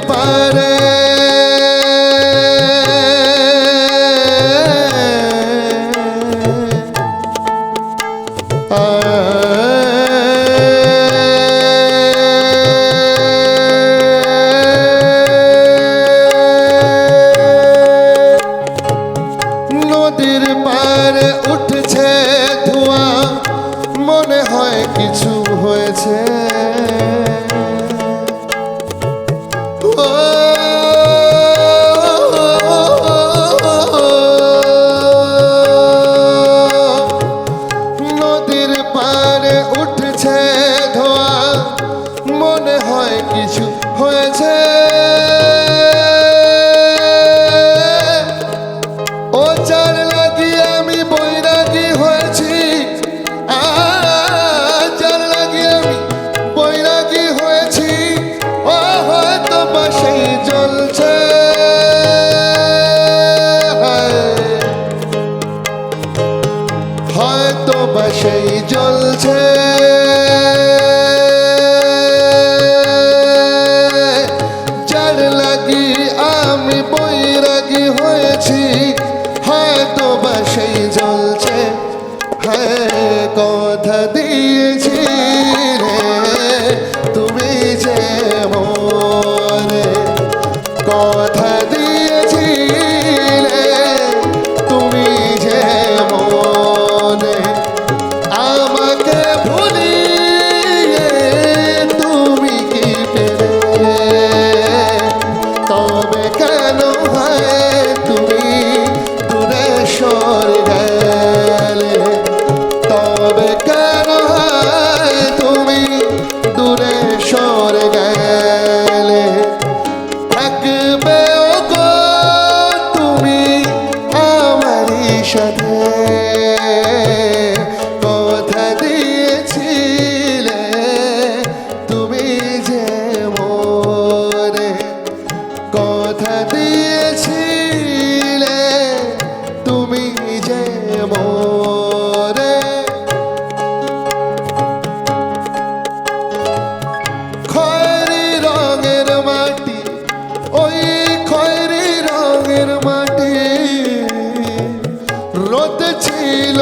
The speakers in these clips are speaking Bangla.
পারে নদীর পারে উঠছে ধোঁয়া মনে হয় কিছু হয়েছে নদীর পারে উঠছে ধোঁয়া মনে হয় কিছু হয়েছে ও চার লাগিয়ে আমি বৈরাগী হয়েছি চার লাগিয়ে আমি বৈরাগী হয়েছি ও হয়তো বাসেই জ্বলছে হয়তো বাসেই জ্বলছে চার লাগি আমি বৈরাগী হয়েছি হয়তো বাসেই জ্বলছে হ্যাঁ কথা দিয়েছি রে তুমি যে মনে কথা দিয়েছি রে তুমি যে মনে আমাকে ভুলিয়ে তুমি কি পেলে তবে কেন হয় তুমি দূরে সরে গেলে তবে কেন হয় তুমি দূরে সরে গেলে থাকবে গো তুমি আমারই সাথে কথা দিয়েছিলে তুমি যে মোরে কথা দিয়েছিলে তুমি যে মোরে খয়েরি রঙের মাটি ওই খয়েরি রঙের মাটি রোদ ছিল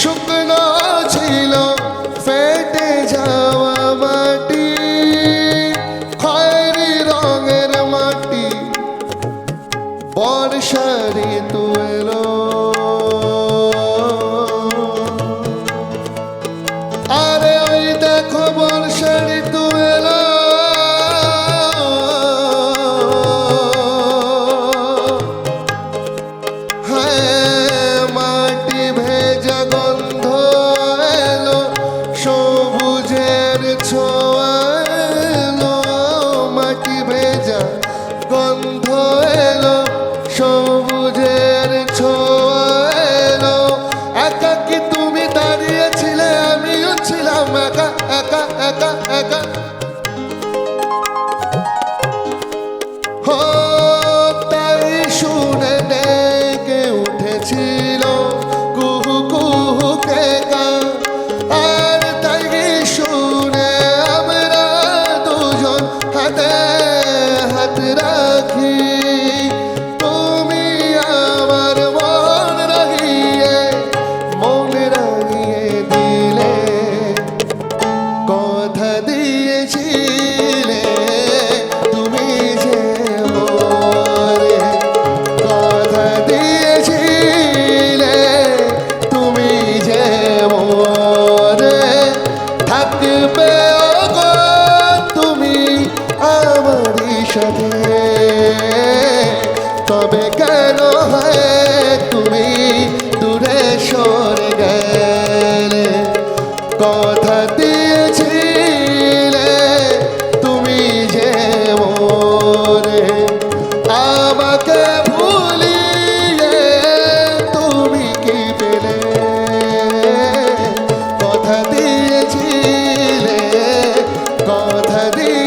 শুকনো ছিল ফেটে যাওয়া মাটি খয়েরি রঙের মাটি বর্ষা ঋতু এলো আরে ওই দেখো বর্ষা ঋতু এলো হ্যাঁ মাটি ভেজা গন্ধ এলো সবুজের ছোঁয়া এলো মাটি ভেজা গন্ধ এলো সবুজের ছোঁয়া এলো একাকি তুমি দাঁড়িয়েছিলে আমিও ছিলাম একা একা একা একা তাই শুনে ডেকে উঠেছিল কুহু কুহু কেকা আর তাই শুনে আমরা দুজন হাতে হাত রাখি তুমি আমার মন রাগিয়ে দিলে কথা দিয়েছিলে তুমি যে মোরে কথা দিয়েছিলে তুমি যে মোরে থাকবে গো তুমি আমারই সাথে তবে কেন হয় তুমি দূরে সরে গেলে কথা দিয়েছিলে তুমি যে মোরে আমাকে ভুলিয়ে তুমি কি পেলে কথা দিয়েছিলে কথা দিয়ে